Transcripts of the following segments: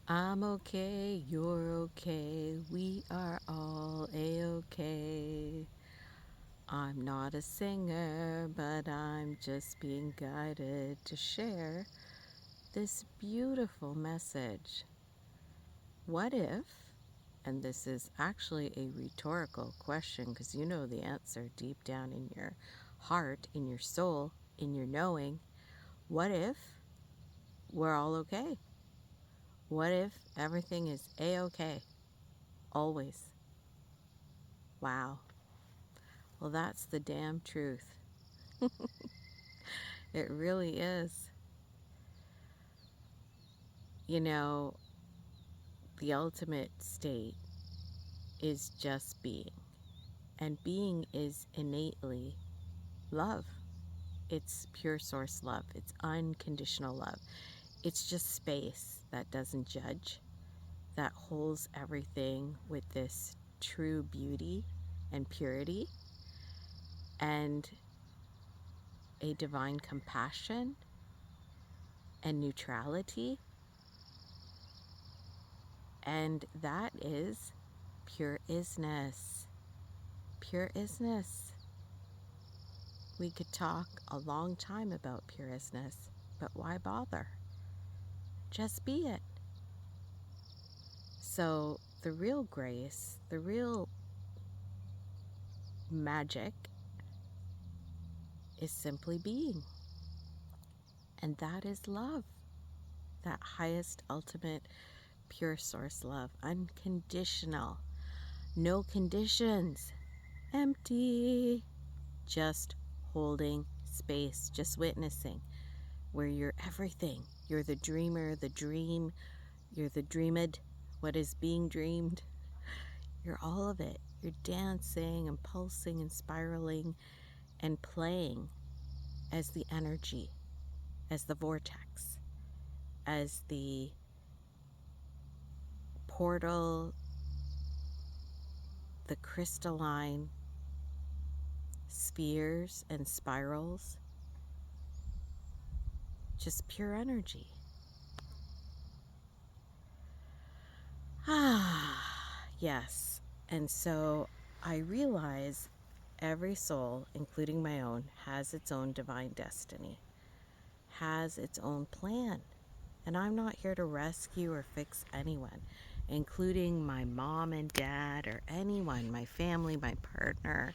I'm okay, you're okay, we are all a-okay. I'm not a singer, but I'm just being guided to share this beautiful message. What if, and this is actually a rhetorical question because you know the answer deep down in your heart, in your soul, in your knowing, what if we're all okay? What if everything is a-okay? Always. Wow. Well, that's the damn truth. It really is. You know, the ultimate state is just being. And being is innately love. It's pure source love. It's unconditional love. It's just space that doesn't judge, that holds everything with this true beauty and purity and a divine compassion and neutrality. And that is pure isness. Pure isness. We could talk a long time about pure isness, but why bother? Just be it. So, the real grace, the real magic is simply being. And that is love. That highest, ultimate, pure source love. Unconditional. No conditions. Empty. Just holding space. Just witnessing. Where you're everything. You're the dreamer, the dream. You're the dreamed. What is being dreamed. You're all of it. You're dancing and pulsing and spiraling and playing as the energy, as the vortex, as the portal, the crystalline spheres and spirals, just pure energy. Ah, yes. And so I realize every soul, including my own, has its own divine destiny, has its own plan. And I'm not here to rescue or fix anyone, including my mom and dad or anyone, my family, my partner,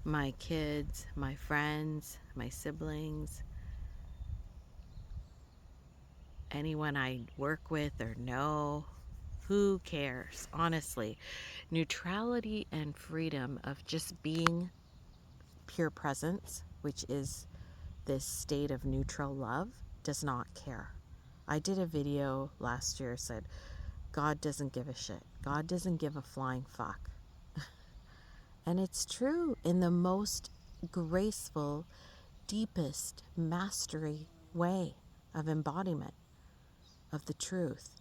my kids, my friends, my siblings, anyone I work with or know. Who cares? Honestly, neutrality and freedom of just being pure presence, which is this state of neutral love, does not care. I did a video last year said, God doesn't give a shit. God doesn't give a flying fuck. And it's true in the most graceful, deepest mastery way of embodiment of the truth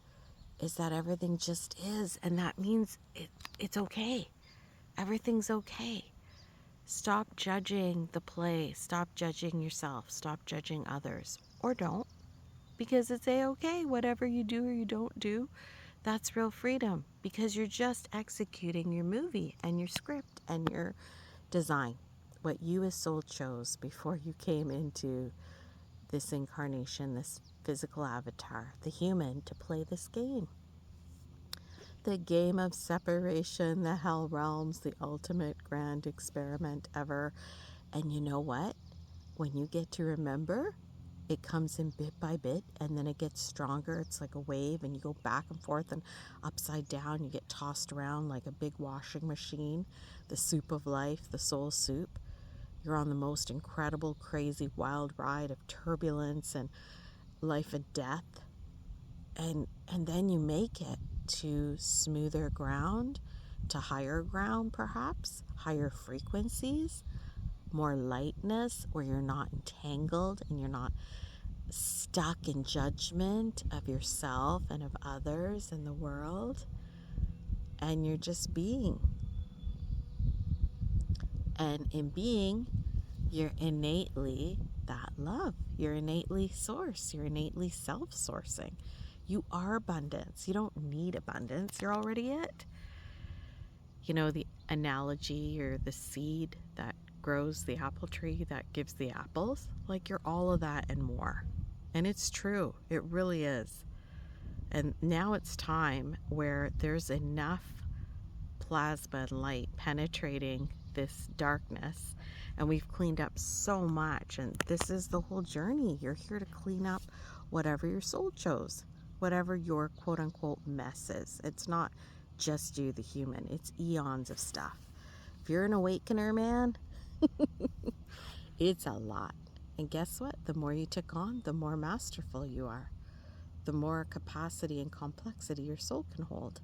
is that everything just is. And that means it's okay. Everything's okay. Stop judging the play. Stop judging yourself. Stop judging others. Or don't. Because it's a-okay. Whatever you do or you don't do, that's real freedom. Because you're just executing your movie and your script and your design. What you as soul chose before you came into this incarnation, this physical avatar, the human, to play this game. The game of separation, the hell realms, the ultimate grand experiment ever. And you know what? When you get to remember, it comes in bit by bit and then it gets stronger. It's like a wave and you go back and forth and upside down. You get tossed around like a big washing machine. The soup of life, the soul soup. You're on the most incredible, crazy, wild ride of turbulence and life and death. And then you make it to smoother ground, to higher ground perhaps, higher frequencies, more lightness where you're not entangled and you're not stuck in judgment of yourself and of others and the world. And you're just being. And in being, you're innately that love. You're innately source. You're innately self-sourcing. You are abundance. You don't need abundance. You're already it. You know, the analogy or the seed that grows the apple tree that gives the apples, like you're all of that and more. And it's true. It really is. And now it's time where there's enough plasma and light penetrating this darkness, and we've cleaned up so much, and this is the whole journey. You're here to clean up whatever your soul chose, whatever your quote unquote mess is. It's not just you, the human, it's eons of stuff. If you're an awakener, man, it's a lot. And guess what? The more you took on, the more masterful you are, the more capacity and complexity your soul can hold.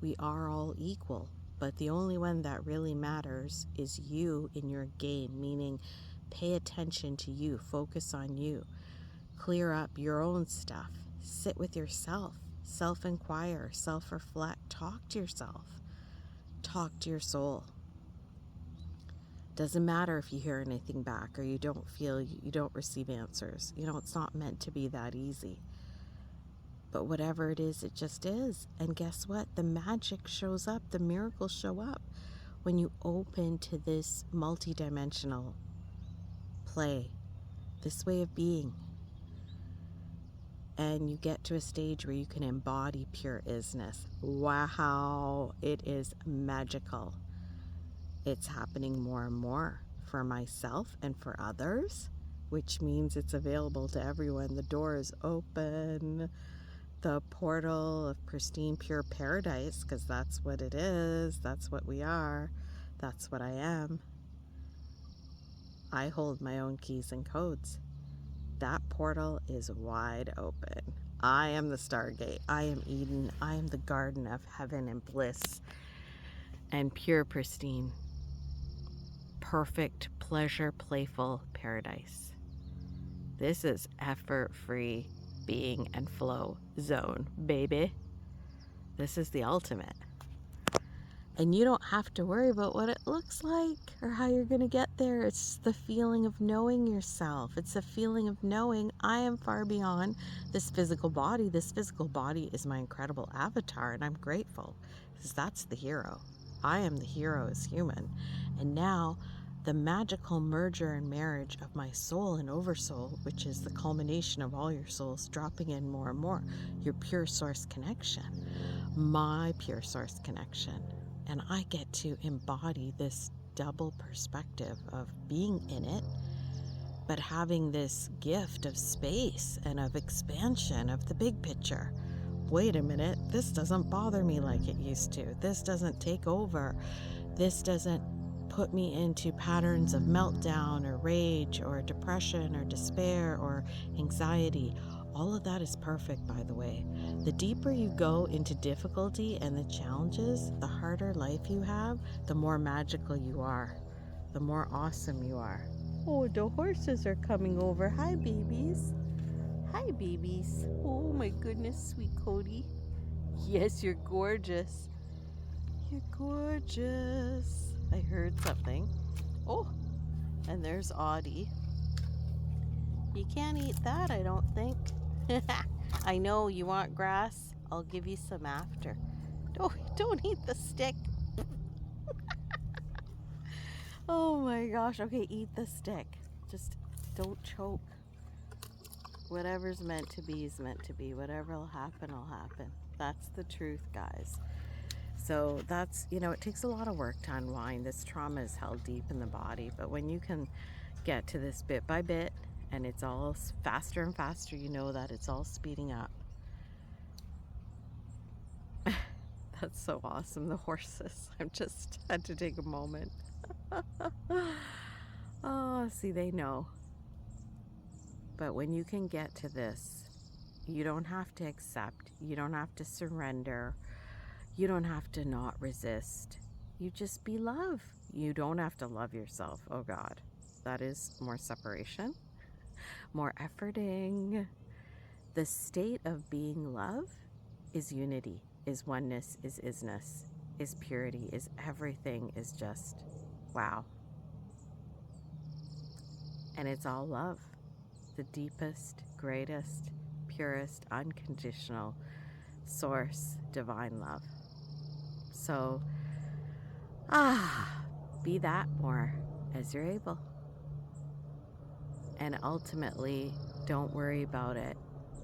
We are all equal, but the only one that really matters is you in your game, meaning pay attention to you, focus on you, clear up your own stuff, sit with yourself, self-inquire, self-reflect, talk to yourself, talk to your soul. Doesn't matter if you hear anything back or you don't feel, you don't receive answers. You know, it's not meant to be that easy. But whatever it is, it just is. And guess what? The magic shows up, the miracles show up when you open to this multidimensional play, this way of being. And you get to a stage where you can embody pure isness. Wow, it is magical. It's happening more and more for myself and for others, which means it's available to everyone. The door is open. The portal of pristine pure paradise, because that's what it is, that's what we are, that's what I am. I hold my own keys and codes. That portal is wide open. I am the Stargate. I am Eden. I am the garden of heaven and bliss and pure pristine, perfect, pleasure, playful paradise. This is effort-free being and flow zone, baby. This is the ultimate. And you don't have to worry about what it looks like or how you're going to get there. It's the feeling of knowing yourself. It's a feeling of knowing I am far beyond this physical body. This physical body is my incredible avatar, and I'm grateful because that's the hero. I am the hero as human. And now the magical merger and marriage of my soul and oversoul, which is the culmination of all your souls dropping in more and more, your pure source connection, my pure source connection. And I get to embody this double perspective of being in it, but having this gift of space and of expansion of the big picture. Wait a minute, this doesn't bother me like it used to. This doesn't take over. This doesn't put me into patterns of meltdown or rage or depression or despair or anxiety. All of that is perfect, by the way. The deeper you go into difficulty and the challenges, the harder life you have, the more magical you are, the more awesome you are. Oh, the horses are coming over. Hi, babies. Hi, babies. Oh, my goodness, sweet Cody. Yes, you're gorgeous. You're gorgeous. I heard something. Oh, and there's Audie. You can't eat that, I don't think. I know you want grass. I'll give you some after. Don't eat the stick. Oh my gosh. Okay, eat the stick. Just don't choke. Whatever's meant to be is meant to be. Whatever will happen, will happen. That's the truth, guys. So that's, you know, it takes a lot of work to unwind. This trauma is held deep in the body. But when you can get to this bit by bit, and it's all faster and faster, you know that it's all speeding up. That's so awesome, the horses. I just had to take a moment. Oh, see, they know. But when you can get to this, you don't have to accept, you don't have to surrender, you don't have to not resist. You just be love. You don't have to love yourself. Oh God, that is more separation, more efforting. The state of being love is unity, is oneness, is isness, is purity, is everything, is just wow. And it's all love, the deepest, greatest, purest, unconditional source, divine love. So, be that more as you're able. And ultimately, don't worry about it.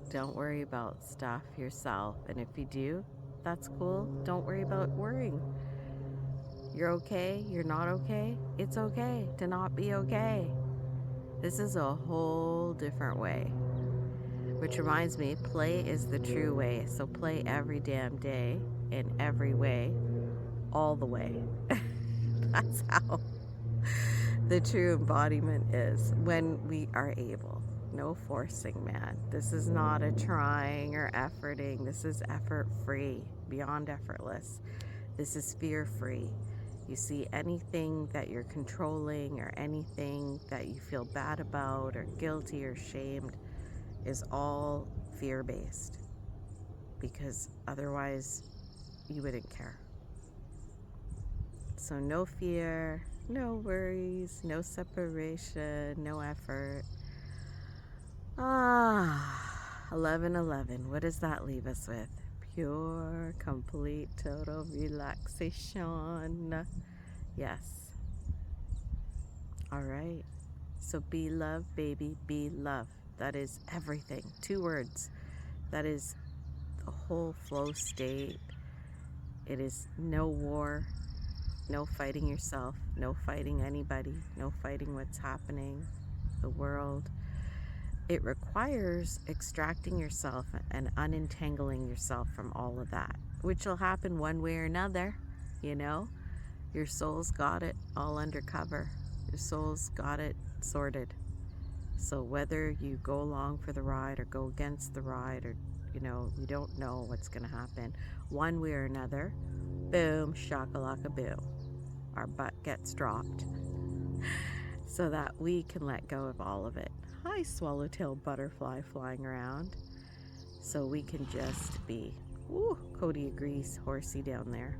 Don't worry about stuff yourself. And if you do, that's cool. Don't worry about worrying. You're okay. You're not okay. It's okay to not be okay. This is a whole different way. Which reminds me, play is the true way. So play every damn day, in every way, all the way. That's how the true embodiment is, when we are able. No forcing, man. This is not a trying or efforting. This is effort-free, beyond effortless. This is fear-free. You see, anything that you're controlling or anything that you feel bad about or guilty or shamed is all fear-based, because otherwise you wouldn't care. So no fear, no worries, no separation, no effort. 11:11. What does that leave us with? Pure, complete, total relaxation. Yes. All right. So be love, baby. Be love. That is everything. 2 words. That is the whole flow state. It is no war, no fighting yourself, no fighting anybody, no fighting what's happening, the world. It requires extracting yourself and unentangling yourself from all of that, which will happen one way or another, you know? Your soul's got it all undercover. Your soul's got it sorted. So whether you go along for the ride or go against the ride, or, you don't know what's going to happen. One way or another, boom, shakalaka boom. Our butt gets dropped so that we can let go of all of it. Hi, swallowtail butterfly flying around. So we can just be. Ooh, Cody agrees, horsey down there.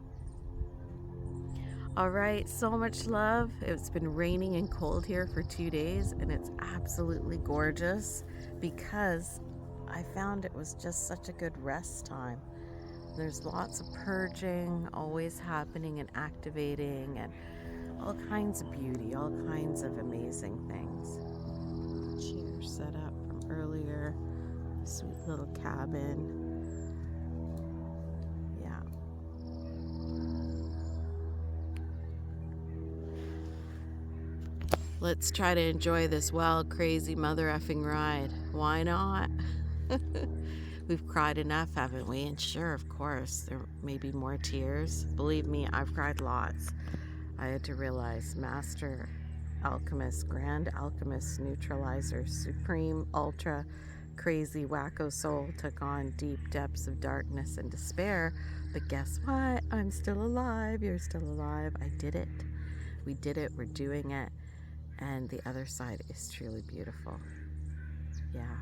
All right, so much love. It's been raining and cold here for 2 days, and it's absolutely gorgeous because I found it was just such a good rest time. There's lots of purging always happening and activating, and all kinds of beauty, all kinds of amazing things. Chair set up from earlier, sweet little cabin. Yeah. Let's try to enjoy this wild, crazy mother effing ride. Why not? We've cried enough, haven't we? And sure, of course, there may be more tears. Believe me, I've cried lots. I had to realize Master Alchemist, Grand Alchemist, Neutralizer, Supreme, Ultra, Crazy, Wacko Soul took on deep depths of darkness and despair. But guess what? I'm still alive. You're still alive. I did it. We did it. We're doing it. And the other side is truly beautiful. Yeah.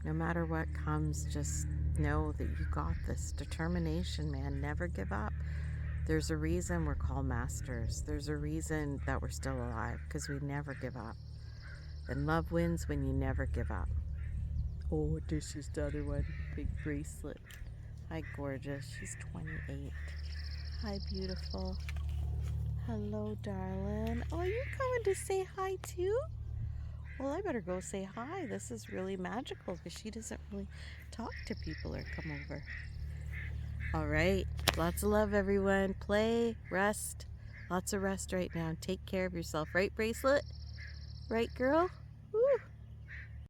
No matter what comes, just know that you got this. Determination, man. Never give up. There's a reason we're called masters. There's a reason that we're still alive, because we never give up. And love wins when you never give up. Oh, this is the other one. Big bracelet. Hi, gorgeous. She's 28. Hi, beautiful. Hello, darling. Oh, you're coming to say hi, too? Well, I better go say hi. This is really magical because she doesn't really talk to people or come over. All right. Lots of love, everyone. Play, rest. Lots of rest right now. Take care of yourself. Right, bracelet? Right, girl? Woo.